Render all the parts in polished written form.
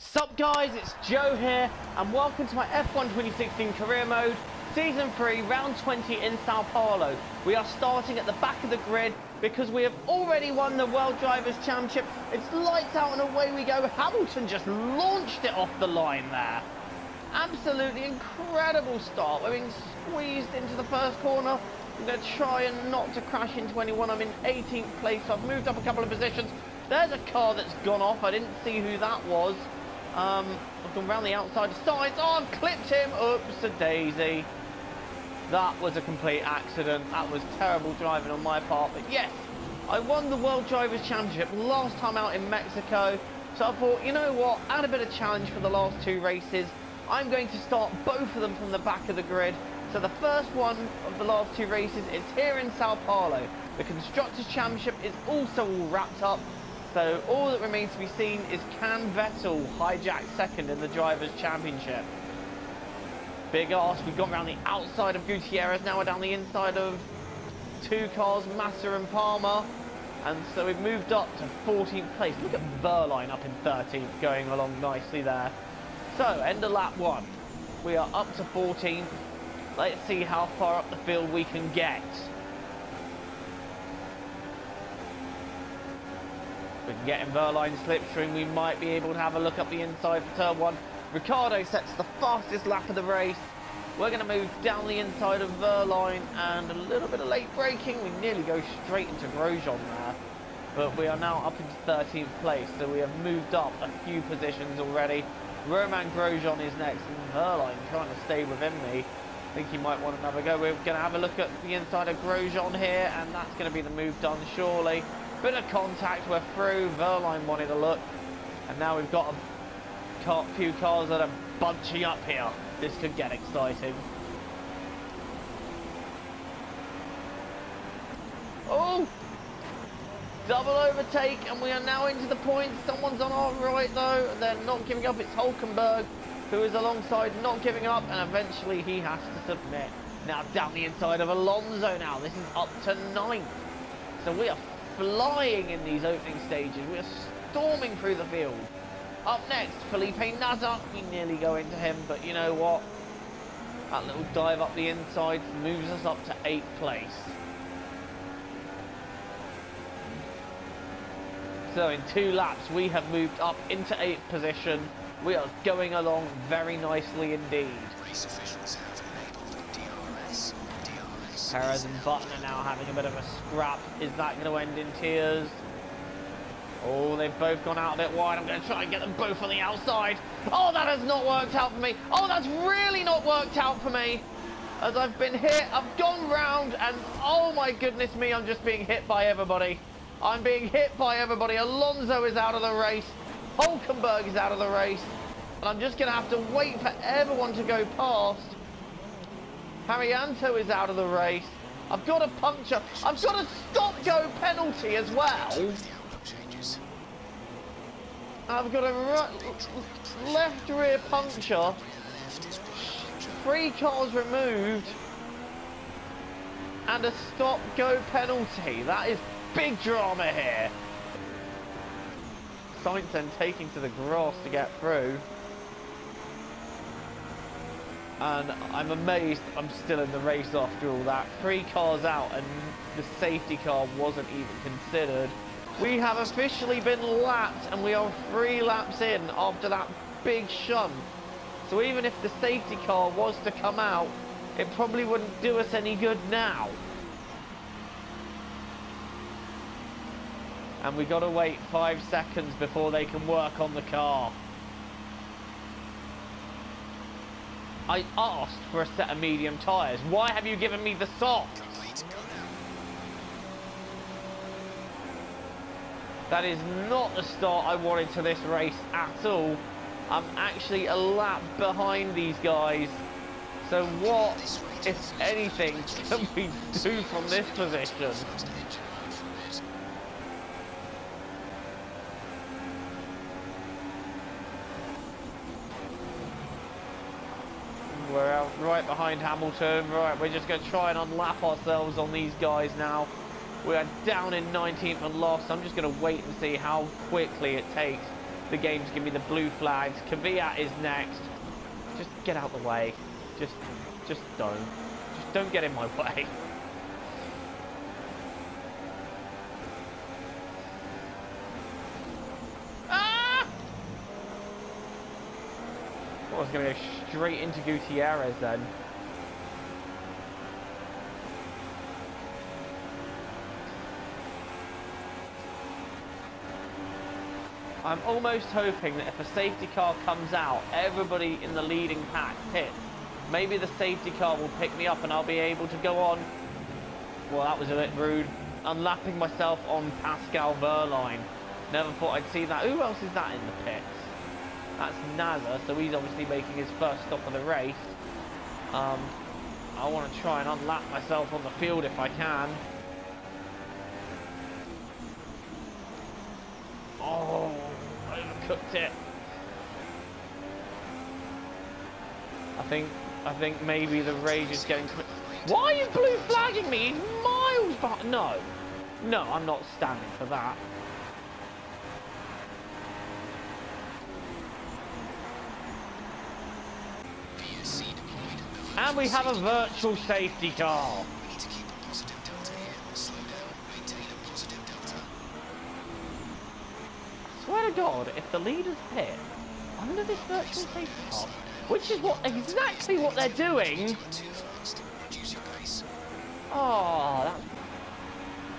Sup guys, it's Joe here and welcome to my F1 2016 career mode, season 3, round 20 in Sao Paulo. We are starting at the back of the grid because we have already won the World Drivers' Championship. It's lights out and away we go. Hamilton just launched it off the line there. Absolutely incredible start. We're being squeezed into the first corner. I'm going to try and not to crash into anyone. I'm in 18th place, so I've moved up a couple of positions. There's a car that's gone off. I didn't see who that was. I've gone round the outside sides. Oh, I've clipped him. Oops-a-daisy. That was a complete accident. That was terrible driving on my part. But yes, I won the World Drivers' Championship last time out in Mexico. So I thought, you know what? Add a bit of challenge for the last two races. I'm going to start both of them from the back of the grid. So the first one of the last two races is here in Sao Paulo. The Constructors' Championship is also all wrapped up. So all that remains to be seen is can Vettel hijack second in the Drivers' Championship. Big arse, we've gone around the outside of Gutierrez, now we're down the inside of two cars, Massa and Palmer. And so we've moved up to 14th place. Look at Verline up in 13th, going along nicely there. So, end of lap 1. We are up to 14th. Let's see how far up the field we can get. We can get in Verline's slipstream. We might be able to have a look up the inside for turn 1. Ricardo sets the fastest lap of the race. We're going to move down the inside of Verline and a little bit of late braking. We nearly go straight into Grosjean there. But we are now up into 13th place. So we have moved up a few positions already. Romain Grosjean is next. And Verline trying to stay within me. I think he might want another go. We're going to have a look at the inside of Grosjean here. And that's going to be the move done surely. Bit of contact, we're through. Verline wanted a look. And now we've got a few cars that are bunching up here. This could get exciting. Oh! Double overtake, and we are now into the points. Someone's on our right, though. They're not giving up. It's Hulkenberg, who is alongside, not giving up. And eventually he has to submit. Now down the inside of Alonso now. This is up to 9th. So we are flying in these opening stages. We are storming through the field. Up next, Felipe Nasr. We nearly go into him, but you know what? That little dive up the inside moves us up to 8th place. So in 2 laps, we have moved up into 8th position. We are going along very nicely indeed. Race officials have enabled DRS. Perez and Button are now having a bit of a scrap. Is that going to end in tears? Oh, they've both gone out a bit wide. I'm going to try and get them both on the outside. Oh, that has not worked out for me. Oh, that's really not worked out for me. As I've been hit, I've gone round, and oh my goodness me, I'm just being hit by everybody. I'm being hit by everybody. Alonso is out of the race. Hulkenberg is out of the race. And I'm just going to have to wait for everyone to go past. Haryanto is out of the race. I've got a puncture. I've got a stop-go penalty as well. I've got a left rear puncture. 3 cars removed. And a stop-go penalty. That is big drama here. Sainz then taking to the grass to get through. And I'm amazed I'm still in the race after all that. 3 cars out and the safety car wasn't even considered. We have officially been lapped and we are 3 laps in after that big shunt. So even if the safety car was to come out, it probably wouldn't do us any good now. And we got to wait 5 seconds before they can work on the car. I asked for a set of medium tyres. Why have you given me the socks? That is not the start I wanted to this race at all. I'm actually a lap behind these guys. So what, if anything, can we do from this position? We're out right behind Hamilton. Right, we're just going to try and unlap ourselves on these guys now. We are down in 19th and last. I'm just going to wait and see how quickly it takes the game's giving me the blue flags. Kvyat is next. Just get out the way. Just don't. Just don't get in my way. Ah! I was going to go straight into Gutierrez then. I'm almost hoping that if a safety car comes out, everybody in the leading pack pits. Maybe the safety car will pick me up and I'll be able to go on. Well, that was a bit rude. Unlapping myself on Pascal Wehrlein. Never thought I'd see that. Who else is that in the pits? That's Nazar, so he's obviously making his first stop of the race. I want to try and unlap myself on the field if I can. Oh, I overcooked it. I think maybe the rage is getting... Why are you blue flagging me? He's miles back. No, I'm not standing for that. And we have a virtual safety car. We need to keep a positive delta here. Slow down, maintain a positive delta. I swear to God, if the leaders pit under this virtual safety car, which is exactly what they're doing. Too fast. Reduce your pace. Oh, that's...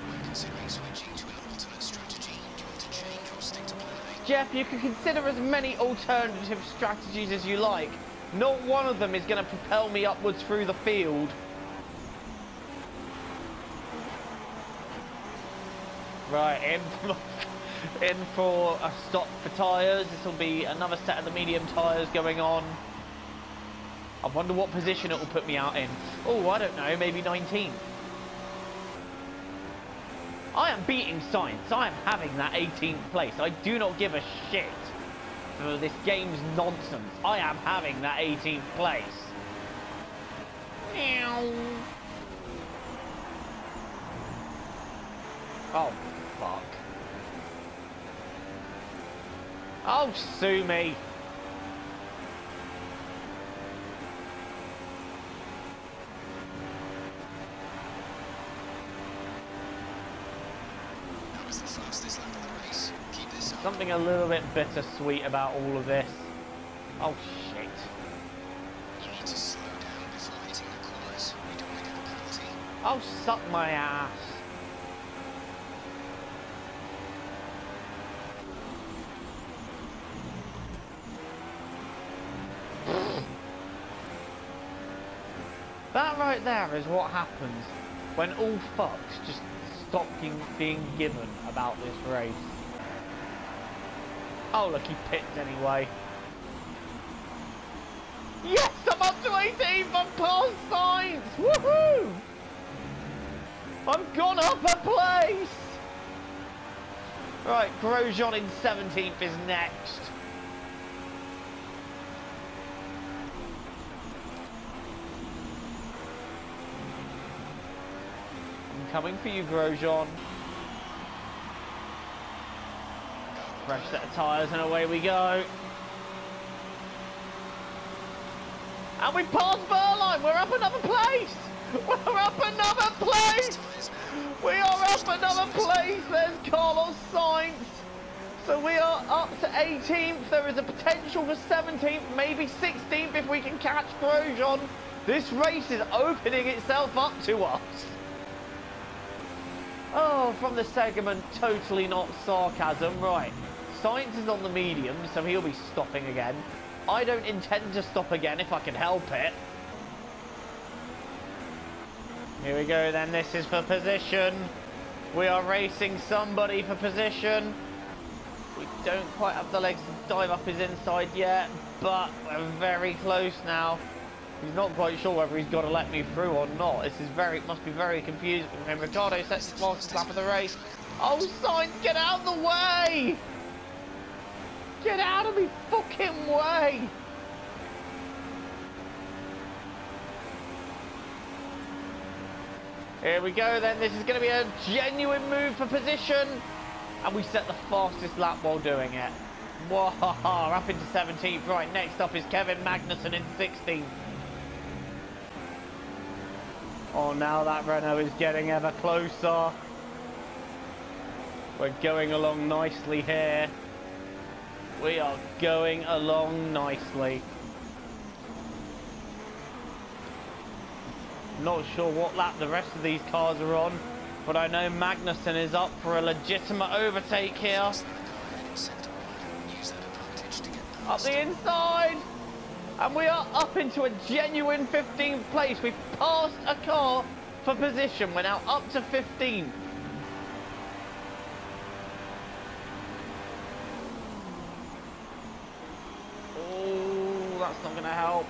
When considering switching to an alternate strategy, do you want to change or stick to plan A? Jeff, you can consider as many alternative strategies as you like. Not one of them is going to propel me upwards through the field. Right, in for a stop for tyres. This will be another set of the medium tyres going on. I wonder what position it will put me out in. Oh, I don't know, maybe 19th. I am beating science. I am having that 18th place. I do not give a shit for this game's nonsense. I am having that 18th place. Meow. Oh, fuck. Oh, sue me. That was the fastest lap of the race. Keep this up. Something a little bit bittersweet about all of this. Oh, shit. You need to slow down before hitting the corners. We don't want to get a penalty. Oh, suck my ass. That right there is what happens when all fucks just stop being given about this race. Oh, look, he picked anyway. Yes, I'm up to 18th. I'm past Sainz. Woohoo! I've gone up a place. Right, Grosjean in 17th is next. I'm coming for you, Grosjean. Fresh set of tyres and away we go. And we passed Wehrlein. We're up another place. We're up another place. We are up another place. There's Carlos Sainz. So we are up to 18th. There is a potential for 17th, maybe 16th if we can catch Grosjean. This race is opening itself up to us. Oh, from the segment, totally not sarcasm. Right, Sainz is on the medium, so he'll be stopping again. I don't intend to stop again if I can help it. Here we go then, this is for position. We are racing somebody for position. We don't quite have the legs to dive up his inside yet, but we're very close now. He's not quite sure whether he's got to let me through or not. This is must be very confusing for him. Ricciardo sets the fastest lap of the race. Oh, Sainz, get out of the way! Get out of me fucking way! Here we go then. This is going to be a genuine move for position. And we set the fastest lap while doing it. Whoa, up into 17th. Right, next up is Kevin Magnussen in 16th. Oh, now that Renault is getting ever closer. We're going along nicely here. We are going along nicely. Not sure what lap the rest of these cars are on, but I know Magnussen is up for a legitimate overtake here. Up the inside! And we are up into a genuine 15th place. We've passed a car for position. We're now up to 15. Oh, that's not going to help.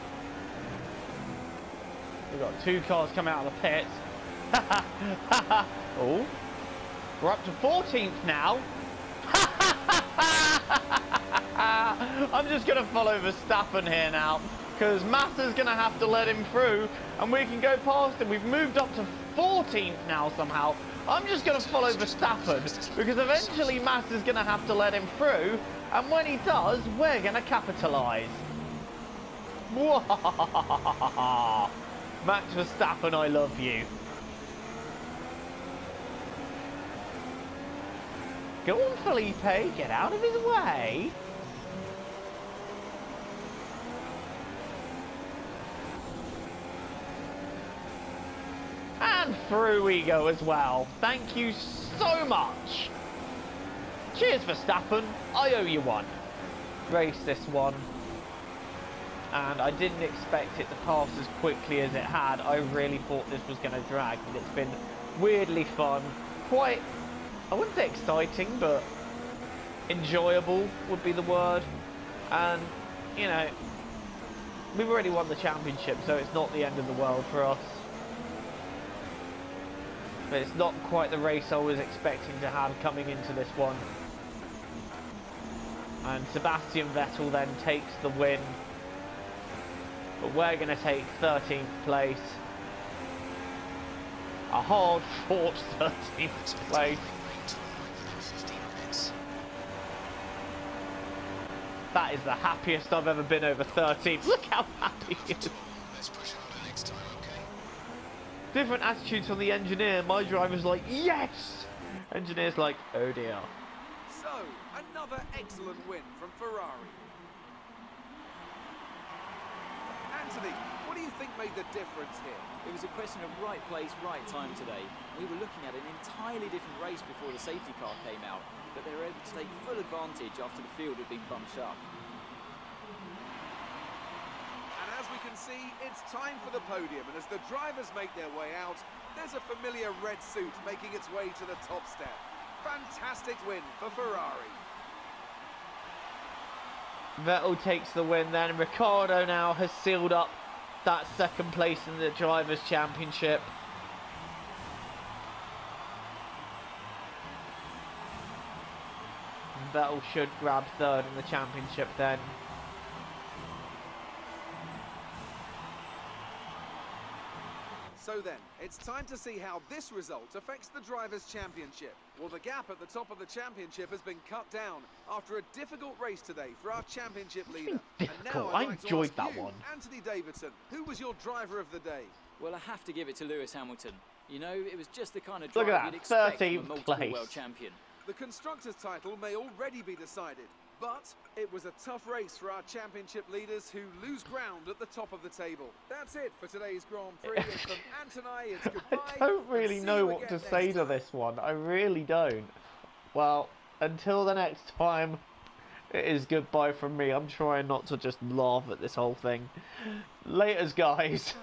We've got two cars coming out of the pits. Oh, we're up to 14th now. I'm just going to follow Verstappen here now, because Massa's going to have to let him through, and we can go past him. We've moved up to 14th now somehow. I'm just going to follow Verstappen, because eventually Massa's going to have to let him through, and when he does, we're going to capitalise. Max Verstappen, I love you. Go on, Felipe, get out of his way. And through we go as well. Thank you so much. Cheers, Verstappen. I owe you one. Race this one. And I didn't expect it to pass as quickly as it had. I really thought this was going to drag. But it's been weirdly fun. Quite, I wouldn't say exciting, but enjoyable would be the word. And, you know, we've already won the championship, so it's not the end of the world for us. But it's not quite the race I was expecting to have coming into this one. And Sebastian Vettel then takes the win. But we're going to take 13th place. A hard-fought 13th place. That is the happiest I've ever been over 13th. Look how happy he is. Different attitudes from the engineer. My driver's like, yes! Engineer's like, oh dear. So, another excellent win from Ferrari. Anthony, what do you think made the difference here? It was a question of right place, right time today. We were looking at an entirely different race before the safety car came out, but they were able to take full advantage after the field had been bunched up. And as we can see, it's time for the podium, and as the drivers make their way out, there's a familiar red suit making its way to the top step. Fantastic win for Ferrari. Vettel takes the win then. Ricciardo now has sealed up that second place in the Drivers' Championship. Vettel should grab third in the championship then. So then, it's time to see how this result affects the Drivers' Championship. Well, the gap at the top of the championship has been cut down after a difficult race today for our championship leader. Difficult. I enjoyed that one. Anthony Davidson, who was your driver of the day? Well, I have to give it to Lewis Hamilton. You know, it was just the kind of Look drive at you'd that, expect from a 13th multiple place. world champion. The Constructors' title may already be decided, but it was a tough race for our championship leaders who lose ground at the top of the table. That's it for today's Grand Prix. And from Ant and I, it's goodbye. I don't really know what to say to this one. I really don't. Well, until the next time, it is goodbye from me. I'm trying not to just laugh at this whole thing. Laters, guys.